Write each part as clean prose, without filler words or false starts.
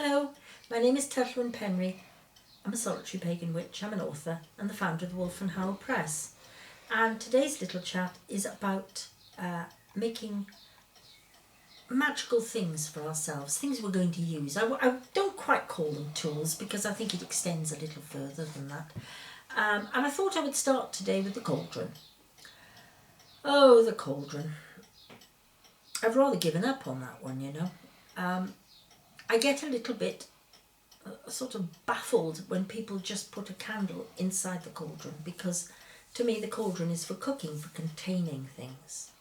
Hello, my name is Tylluan Penry. I'm a solitary pagan witch, I'm an author and the founder of the Wolf and Howl Press. And today's little chat is about making magical things for ourselves, things we're going to use. I don't quite call them tools because I think it extends a little further than that. And I thought I would start today with the cauldron. Oh, the cauldron. I've rather given up on that one, you know. I get a little bit sort of baffled when people just put a candle inside the cauldron, because to me the cauldron is for cooking, for containing things,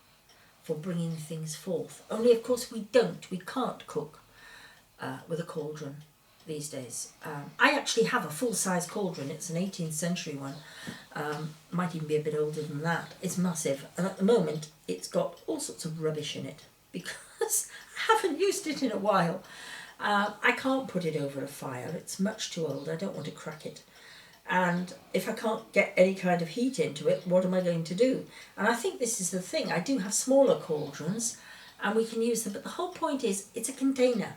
for bringing things forth. Only of course we can't cook with a cauldron these days. I actually have a full-size cauldron. It's an 18th century one, might even be a bit older than that. It's massive, and at the moment it's got all sorts of rubbish in it because I haven't used it in a while. I can't put it over a fire, it's much too old, I don't want to crack it. And if I can't get any kind of heat into it, what am I going to do? And I think this is the thing, I do have smaller cauldrons and we can use them, but the whole point is it's a container.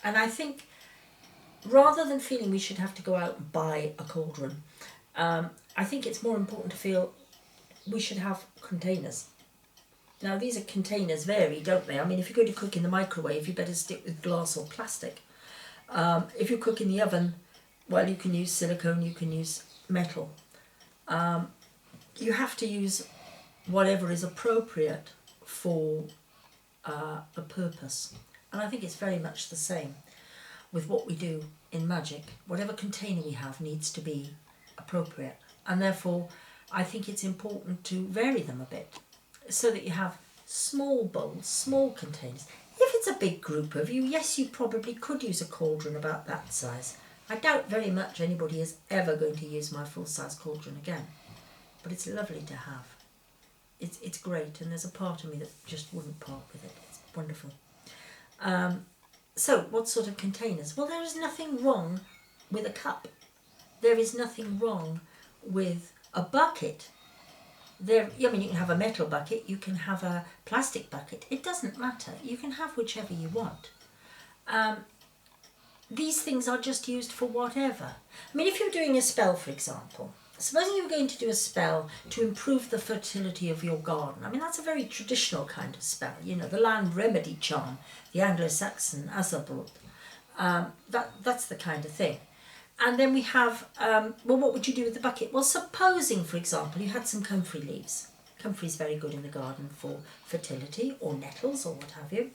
And I think rather than feeling we should have to go out and buy a cauldron, I think it's more important to feel we should have containers. Now these are containers vary, don't they? I mean, if you're going to cook in the microwave, you better stick with glass or plastic. If you cook in the oven, well, you can use silicone, you can use metal. You have to use whatever is appropriate for a purpose. And I think it's very much the same with what we do in magic. Whatever container we have needs to be appropriate. And therefore, I think it's important to vary them a bit, so that you have small bowls, small containers. If it's a big group of you, yes, you probably could use a cauldron about that size. I doubt very much anybody is ever going to use my full-size cauldron again, but it's lovely to have. It's great, and there's a part of me that just wouldn't part with it. It's wonderful. So what sort of containers? Well, there is nothing wrong with a cup. There is nothing wrong with a bucket. I mean, you can have a metal bucket, you can have a plastic bucket, it doesn't matter. You can have whichever you want. These things are just used for whatever. I mean, if you're doing a spell, for example, supposing you were going to do a spell to improve the fertility of your garden. I mean, that's a very traditional kind of spell, you know, the land remedy charm, the Anglo-Saxon Azabut. That's the kind of thing. And then we have, well, what would you do with the bucket? Well, supposing, for example, you had some comfrey leaves. Comfrey is very good in the garden for fertility, or nettles, or what have you.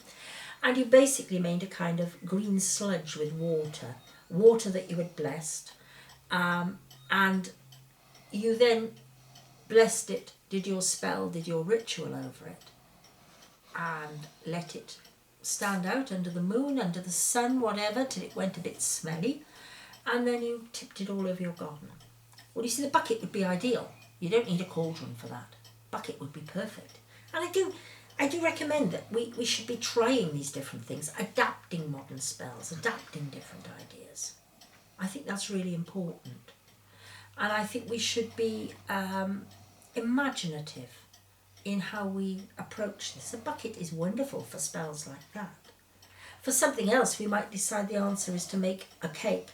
And you basically made a kind of green sludge with water that you had blessed. And you then blessed it, did your spell, did your ritual over it, and let it stand out under the moon, under the sun, whatever, till it went a bit smelly. And then you tipped it all over your garden. Well, you see, the bucket would be ideal. You don't need a cauldron for that. Bucket would be perfect. And I do recommend that we should be trying these different things, adapting modern spells, adapting different ideas. I think that's really important. And I think we should be imaginative in how we approach this. A bucket is wonderful for spells like that. For something else, we might decide the answer is to make a cake.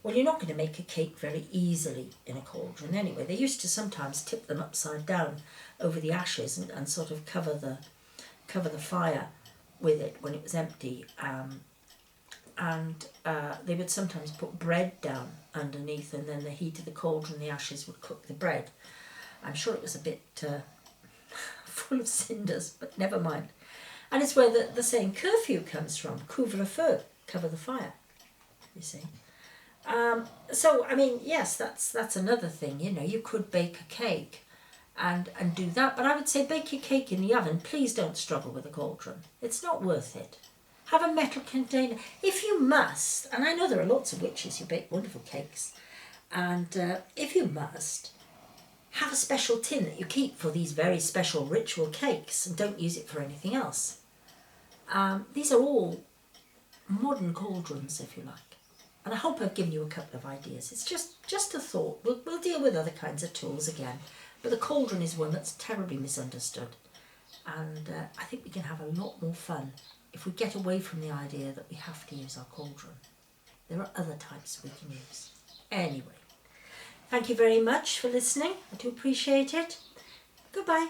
Well, you're not going to make a cake very easily in a cauldron anyway. They used to sometimes tip them upside down over the ashes and sort of cover the fire with it when it was empty. They would sometimes put bread down underneath, and then the heat of the cauldron, the ashes would cook the bread. I'm sure it was a bit full of cinders, but never mind. And it's where the saying curfew comes from, couvre-feu, cover the fire, you see. So, I mean, yes, that's another thing, you know, you could bake a cake and do that, but I would say bake your cake in the oven. Please don't struggle with a cauldron. It's not worth it. Have a metal container, if you must, and I know there are lots of witches who bake wonderful cakes, and if you must, have a special tin that you keep for these very special ritual cakes and don't use it for anything else. These are all modern cauldrons, if you like. And I hope I've given you a couple of ideas. It's just a thought. We'll deal with other kinds of tools again. But the cauldron is one that's terribly misunderstood. And I think we can have a lot more fun if we get away from the idea that we have to use our cauldron. There are other types we can use. Anyway, thank you very much for listening. I do appreciate it. Goodbye.